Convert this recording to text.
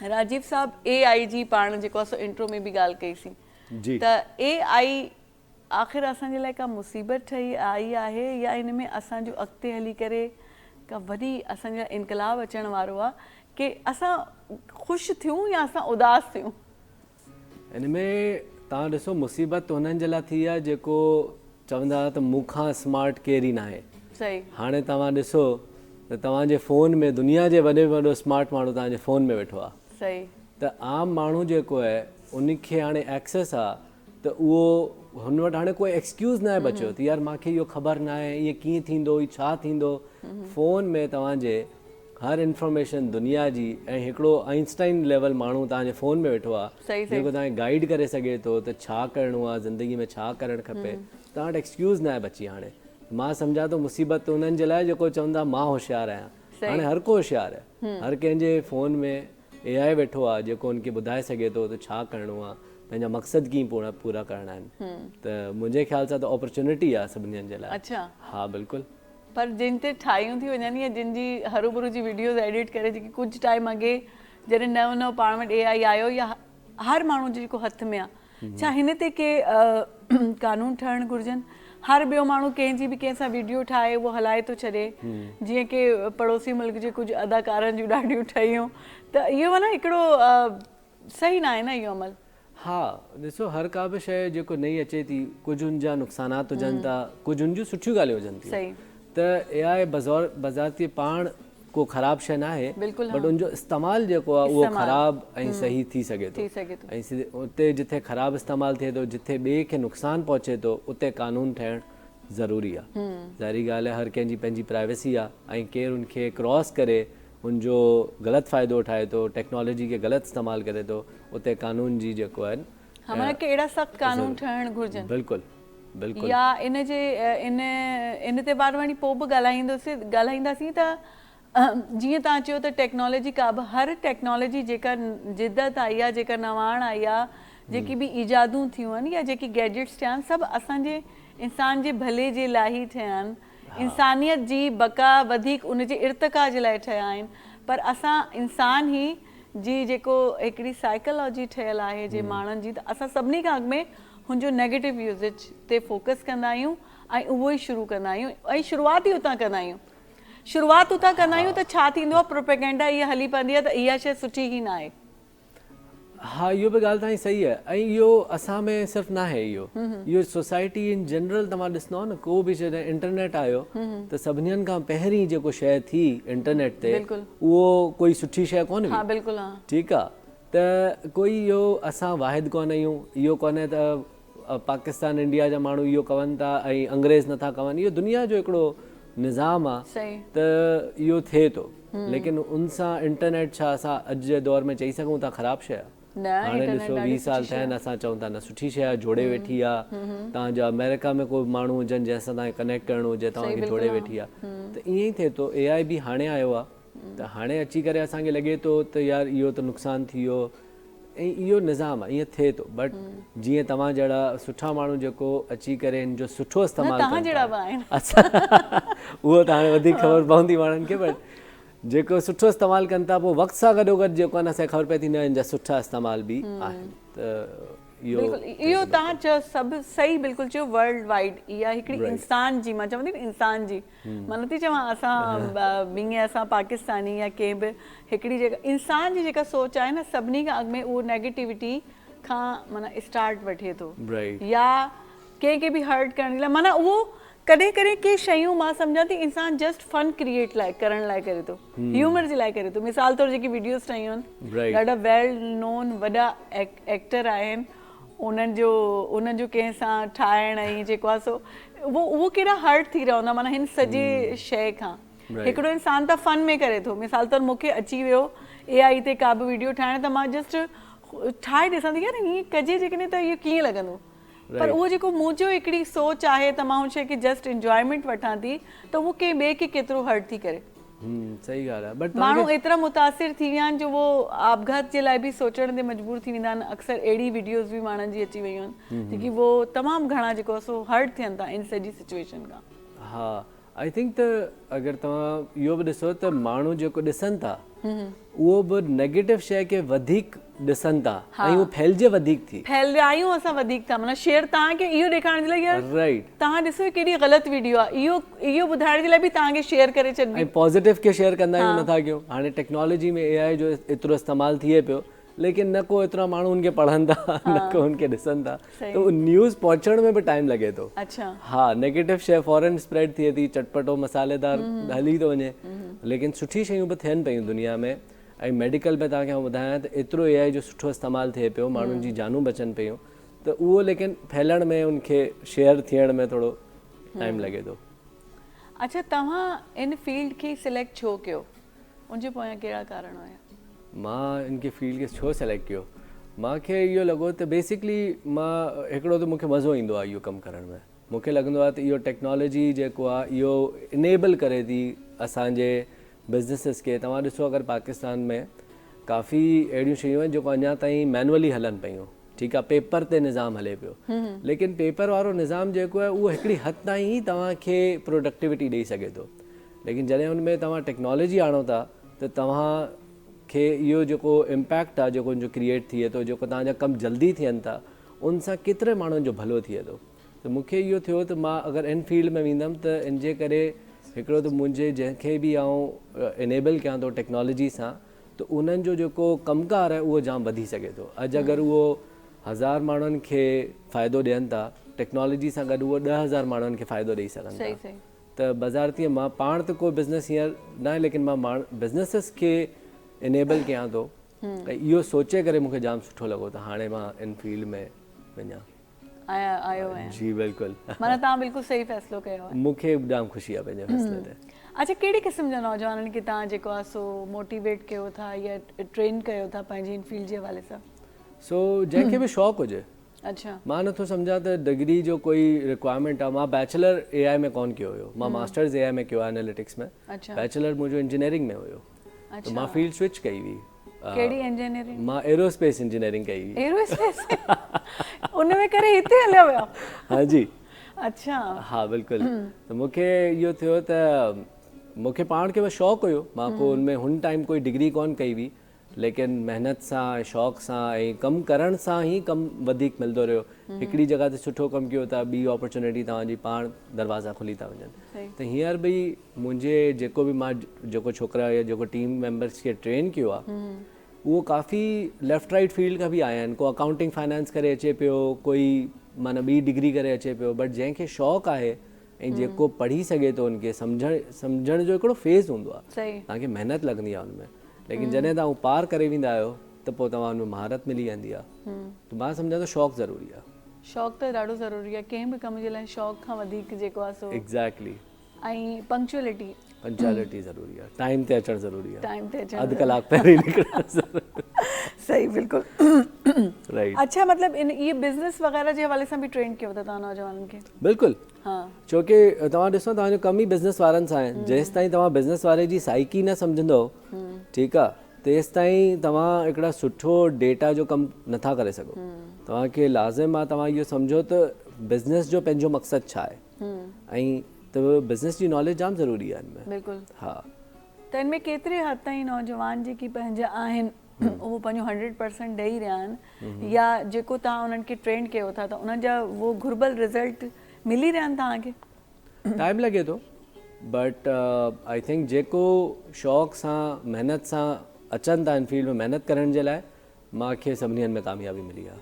राजीव साहब AI जी पाण जेको आहे इंट्रो में भी ॻाल्हि कईसीं जी त AI आख़िर असांजे लाइ का मुसीबत ठही आई आहे या इन में असांजो अॻिते हली करे का वॾी असांजा इनकलाब अचण वारो आहे कि असां ख़ुशि थियूं या असां उदास थियूं? इन में तव्हां ॾिसो मुसीबत हुननि जे लाइ थी आहे जेको चवंदा त मूंखां स्मार्ट केर ई न आहे। सही। हाणे तव्हां ॾिसो त तव्हांजे फ़ोन में दुनिया जे वॾे में वॾो स्मार्ट माण्हू तव्हांजे फ़ोन में वेठो आहे। सही। त आम माण्हू जेको आहे उनखे हाणे एक्सेस आहे त उहो हुन वटि हाणे कोई एक्सक्यूज़ न आहे बचियो त यार मूंखे इहो ख़बर न आहे इहो कीअं थींदो इहो छा थींदो। फ़ोन में तव्हांजे हर इंफॉर्मेशन दुनिया जी ऐं हिकिड़ो आइंस्टाइन लेवल माण्हू तव्हांजे फ़ोन में वेठो आहे जेको तव्हांखे गाइड करे सघे थो त छा करिणो आहे ज़िंदगी में छा करणु खपे। तव्हां वटि एक्सक्यूज़ न आहे बची। हाणे मां सम्झां थो मुसीबत उन्हनि जे लाइ जेको चवंदा मां होशियारु आहियां। हाणे हर को होशियारु आहे। हर कंहिंजे फ़ोन में AI वेठो आहे जेको उनखे ॿुधाए सघे थो त छा करिणो आहे पंहिंजा मक़सद कीअं पूरा करणा आहिनि। त मुंहिंजे ख़्याल सां त अपॉर्चुनिटी आहे सभिनी जे लाइ। अच्छा। हाँ बिल्कुलु। पर जिन ते ठाहियूं थी वञनि या जिन जी हरूभरू जी वीडियोज़ एडिट करे जेकी कुझु टाइम अॻे जॾहिं नओं नओं पाण वटि AI आयो या हर माण्हू जेको हथ में आहे छा हिन ते के कानून ठहणु घुरिजनि? हर ॿियो माण्हू कंहिंजी बि कंहिं सां वीडियो ठाहे उहो हलाए थो छॾे जीअं की पड़ोसी मुल्क जे कुझु अदाकारनि जूं ॾाढियूं ठहियूं त इहो आहे न हिकिड़ो सही न आहे न इहो अमल? हा ॾिसो हर का बि शइ जेको नई अचे थी कुझु उन जा नुक़सानात हुजनि था कुझु उन जूं सुठियूं ॻाल्हियूं हुजनि थियूं। त AI बज़ारती पाण को ख़राबु शइ न आहे बट उनजो इस्तेमालु जेको आहे उहो ख़राबु ऐं सही थी सघे थो। ऐं उते जिथे ख़राबु इस्तेमालु थिए थो जिथे ॿिए खे नुक़सानु पहुचे थो उते कानून ठहिणु ज़रूरी आहे। ज़ाहिरी ॻाल्हि आहे हर कंहिंजी पंहिंजी प्राइवेसी आहे ऐं केरु उनखे क्रॉस करे उनजो ग़लति फ़ाइदो उठाए थो टेक्नोलॉजी खे ग़लति इस्तेमालु करे थो उते कानून जी जेको आहिनि अहिड़ा सख़्तु कानून ठहणु घुरिजनि। बिल्कुलु बिल्कुलु। या इन जे इन ते बार वणी पोइ बि ॻाल्हाईंदासीं त जीअं तव्हां चयो त टेक्नोलॉजी का बि हर टेक्नोलॉजी जेका जिदत आई आहे जेका नवाण आई आहे जेकी बि ईजादूं थियूं आहिनि या जेकी गैजेट्स थिया आहिनि सभु असांजे इंसान जे भले जे लाइ ई थिया आहिनि। इंसानियत जी बका वधीक उनजे इर्तिका जे लाइ ठहिया आहिनि पर असां इंसान ई जी जेको हिकिड़ी साइकोलॉजी ठहियलु आहे जे माण्हुनि जी त असां सभिनी खां अॻु में हुनजो नेगेटिव यूज़ेज ते फोकस कंदा आहियूं ऐं उहो ई शुरू कंदा आहियूं ऐं शुरूआत ई उतां कंदा आहियूं। शुरूआत उतां कंदा आहियूं त छा थींदो आहे प्रोपेगेंडा इहा हली पवंदी आहे त इहा शइ सुठी ई न आहे। हाँ इहो बि ॻाल्हि तव्हांजी सही आहे ऐं इहो असां में सिर्फ़ु न आहे इहो सोसाइटी इन जनरल तव्हां ॾिसंदो न को बि जॾहिं इंटरनेट आयो त सभिनीनि खां पहिरीं जेको शइ थी इंटरनेट ते उहो कोई सुठी शइ कोन हुई। ठीकु आहे त कोई इहो असां वाहिद कोन आहियूं इहो कोन्हे त पाकिस्तान इंडिया जा माण्हू इहो कवनि था ऐं अंग्रेज़ नथा कवनि इहो दुनिया जो हिकिड़ो निज़ाम आहे त इहो थिए थो लेकिन उन सां इंटरनेट छा असां अॼु जे दौर में चई सघूं था ख़राबु शइ आहे? हाणे ॾिसो 20 साल थिया आहिनि असां चऊं था न सुठी शइ आहे जोड़े वेठी आहे। तव्हांजा अमेरिका में को माण्हू हुजनि जंहिंसां तव्हांखे कनेक्ट करिणो हुजे तव्हांखे जोड़े वेठी आहे त ईअं ई थिए थो AI बि हाणे आयो आहे त हाणे अची करे असांखे लॻे थो त यार इहो त नुक़सानु थी वियो ऐं इहो निज़ाम आहे ईअं थिए थो बट जीअं तव्हां जहिड़ा सुठा माण्हू जेको अची करे हिन जो सुठो इस्तेमालु उहो त हाणे वधीक ख़बर पवंदी माण्हुनि खे बट जेको सुठो इस्तेमालु कनि था पोइ वक़्त सां गॾोगॾु जेको आहे न असांखे ख़बर पए थी न हिन जा सुठा इस्तेमाल बि आहिनि। त इहो तव्हां चयो सभु सही बिल्कुलु चयो वर्ल्ड वाइड इहा हिकिड़ी इंसान जी मां चवंदी न इंसान जी मां नथी चवां असां ॿीं असां पाकिस्तानी या कंहिं बि हिकिड़ी जेका इंसान जी जेका सोच आहे न सभिनी खां अॻु में उहो नेगेटिविटी खां माना स्टार्ट वठे थो या कंहिंखे बि हर्ट करण लाइ माना उहो कॾहिं कॾहिं के शयूं मां सम्झां थी इंसान जस्ट फन क्रिएट लाइ करण लाइ करे थो ह्यूमर जे लाइ करे थो। मिसाल तौरु जेकी वीडियोज़ ठाहियूं आहिनि ॾाढा वेल नोन वॾा एक्टर आहिनि उन्हनि जो कंहिं सां ठाहिण ऐं जेको आहे सो उहो केॾा हर्ट थी रहा हूंदा माना हिन सॼे शइ खां हिकिड़ो इंसान त फन में करे थो। मिसाल तौरु मूंखे अची वियो AI ते का बि वीडियो ठाहिण त मां जस्ट ठाहे ॾिसां थी यार हीअं कजे जेकॾहिं त इहो कीअं लॻंदो पर उहो जेको मुंहिंजो हिकिड़ी सोच आहे त मां हुन शइ खे जस्ट इंजॉयमेंट वठां थी त उहो कंहिं ॿिए खे केतिरो हर्ट थी करे। सही ॻाल्हि आहे बट माण्हू एतिरा मुतासिर थी विया आहिनि जो उहो आपघात जे लाइ बि सोचण ते मजबूर थी वेंदा आहिनि। अक्सर अहिड़ी वीडियोज़ बि माण्हुनि जी अची वियूं आहिनि जेकी उहो तमामु घणा जेको आहे सो हर्ट थियनि था इन सॼी सिचुएशन खां। हा आई थिंक त अगरि तव्हां इहो बि ॾिसो त माण्हू जेको ॾिसनि था उहो बि नेगेटिव शइ खे वधीक ॾिसनि था ऐं उहो फैलिजे वधीक थी फैलायूं असां वधीक था माना शेयर तव्हांखे इहो ॾेखारण जे लाइ यार राइट तव्हां ॾिसो ही केॾी ग़लति वीडियो आहे इहो ॿुधाइण जे लाइ बि तव्हांखे शेयर करे छॾिबी ऐं पॉज़िटिव खे शेयर कंदा आहियूं नथा कयूं हाणे टेक्नोलॉजी में AI जो एतिरो इस्तेमालु थिए पियो लेकिन न को एतिरा माण्हू उनखे पढ़नि था न को उनखे ॾिसनि था त उहो न्यूज़ पहुचण में बि टाइम लॻे थो अच्छा हा नेगेटिव शइ फॉरन स्प्रेड थिए थी चटपटो मसालेदार हली थो वञे लेकिन सुठी शयूं बि थियनि पियूं दुनिया में ऐं मेडिकल में तव्हांखे मां ॿुधायां त एतिरो AI जो सुठो इस्तेमालु थिए पियो माण्हुनि जी जानूं बचनि पियूं त उहो लेकिन फैलण में उनखे शेयर थियण में थोरो टाइम लॻे थो अच्छा तव्हां इन फील्ड खे सिलेक्ट छो कयो उनजे पोयां कहिड़ा कारण हुया मां इनखे फील्ड खे छो सेलेक्ट कयो मूंखे इहो लॻो त बेसिकली मां हिकिड़ो त मूंखे मज़ो ईंदो आहे इहो कमु करण में मूंखे लॻंदो आहे त इहो टेक्नोलॉजी जेको आहे इहो इनेबल करे थी असांजे बिज़नेसिस खे तव्हां ॾिसो अगरि पाकिस्तान में काफ़ी अहिड़ियूं शयूं आहिनि जेको अञा ताईं मैनुअली हलनि पियूं ठीकु आहे पेपर ते निज़ाम हले पियो लेकिन पेपर वारो निज़ाम जेको आहे उहो हिकिड़ी हद ताईं ई तव्हांखे प्रोडक्टिविटी ॾेई सघे थो लेकिन जॾहिं हुन में तव्हां टेक्नोलॉजी आणो था त तव्हांखे इहो जेको इम्पैक्ट आहे जेको उनजो क्रिएट थिए थो जेको तव्हांजा कमु जल्दी थियनि था उन सां केतिरे माण्हुनि जो भलो थिए थो त मूंखे इहो थियो त मां अगरि इन फील्ड में वेंदमि त इन जे करे हिकिड़ो त मुंहिंजे जंहिंखे बि आउं इनेबल कयां थो टेक्नोलॉजी सां त उन्हनि जो जेको कमकार आहे उहो जाम वधी सघे थो अॼु अगरि उहो 1000 माण्हुनि खे फ़ाइदो ॾियनि था टेक्नोलॉजी सां गॾु उहो 10,000 माण्हुनि खे फ़ाइदो ॾेई सघनि था त बाज़ार तीअं मां पाण त कोई बिज़नेस हींअर न आहे लेकिन मां बिज़नेसिस खे इनेबल कयां थो ऐं इहो सोचे करे मूंखे जाम सुठो लॻो त हाणे मां इन फील्ड में वञा आयो आहियां जी बिल्कुलु माना तव्हां बिल्कुलु सही फ़ैसिलो कयो आहे मूंखे जाम ख़ुशी आहे पंहिंजे फ़ैसिले ते अच्छा कहिड़ी क़िस्म जा नौजवाननि खे तव्हां जेको आहे सो मोटिवेट कयो था या ट्रेन कयो था पंहिंजी इन फील्ड जे हवाले सां सो जंहिंखे बि शौक़ु हुजे अच्छा मां नथो सम्झां त डिग्री जो कोई रिक्वायरमेंट आहे मां बैचलर AI में कोन कयो हुयो मां मास्टर्स AI में कयो आहे एनालिटिक्स में बैचलर मुंहिंजो इंजीनियरिंग में हुयो त मां फील्ड स्विच कई हुई कहिड़ी इंजीनियरिंग मां एरोस्पेस इंजीनियरिंग कई हुई एरोस्पेस उन में करे हिते हलियो वियो हाँ जी अच्छा हा बिल्कुलु त मूंखे इहो थियो त मूंखे पाण खे बि शौक़ु हुयो मां को उनमें हुन टाइम कोई डिग्री कोन कई हुई लेकिन महिनत सां ऐं शौक़ सां ऐं कमु करण सां ई कमु वधीक मिलंदो रहियो हिकिड़ी जॻह ते सुठो कमु कयो था ॿी अपॉर्चुनिटी तव्हांजी पाण दरवाज़ा खुली था वञनि त हींअर बि मुंहिंजे जेको बि मां जेको छोकिरा या जेको टीम मेंबर्स खे ट्रेन कयो आहे उहो काफ़ी लेफ्ट राइट फील्ड खां बि आया आहिनि को अकाउंटिंग फाइनेंस करे अचे पियो कोई माना ॿी डिग्री करे अचे पियो बट जंहिंखे शौक़ु आहे ऐं जेको पढ़ी सघे थो उनखे सम्झण जो हिकिड़ो फेज़ हूंदो आहे तव्हांखे महिनत लॻंदी आहे उनमें लेकिन जॾहिं तव्हां पार करे वेंदा आहियो त पोइ तव्हां हुन में महारत मिली वेंदी आहे त मां सम्झां थो शौक़ु ज़रूरी आहे शौक़ु त ॾाढो ज़रूरी आहे कंहिं बि कम जे लाइ शौक़ु खां वधीक जेको आहे सो एग्ज़ैक्टली ऐं पंक्चुअलिटी ज़रूरी आहे टाइम ते अचणु ज़रूरी आहे टाइम ते अचणु अधु कलाक पहिरीं निकिरणु सही बिल्कुलु राइट अच्छा मतिलबु इहे बिज़नेस वग़ैरह जे हवाले सां बि ट्रेन कयो था तव्हां नौजवाननि खे बिल्कुलु हा छोकी तव्हां ॾिसो तव्हांजो कमु ई बिज़नेस वारनि सां आहे जेसि ताईं तव्हां बिज़नेस वारे जी साइकी न सम्झंदो ठीकु आहे तेसि ताईं तव्हां हिकिड़ा सुठो डेटा जो कमु नथा करे सघो तव्हांखे लाज़िम आहे तव्हां इहो सम्झो त बिज़नेस जो पंहिंजो मक़सदु छा आहे ऐं त बिज़नेस जी नॉलेज जाम ज़रूरी आहे हिनमें बिल्कुलु हा त हिनमें केतिरे हद ताईं नौजवान जेकी पंहिंजा आहिनि उहो पंहिंजो 100% ॾेई रहिया आहिनि या जेको तव्हां उन्हनि खे ट्रेन कयो था त उन्हनि जा उहो घुर्बल रिज़ल्ट मिली रहिया आहिनि तव्हांखे टाइम लॻे थो बट आई थिंक जेको शौक़ सां महिनत सां अचनि था इन फील्ड में महिनत करण जे लाइ मूंखे सभिनी हंधि में कामयाबी मिली आहे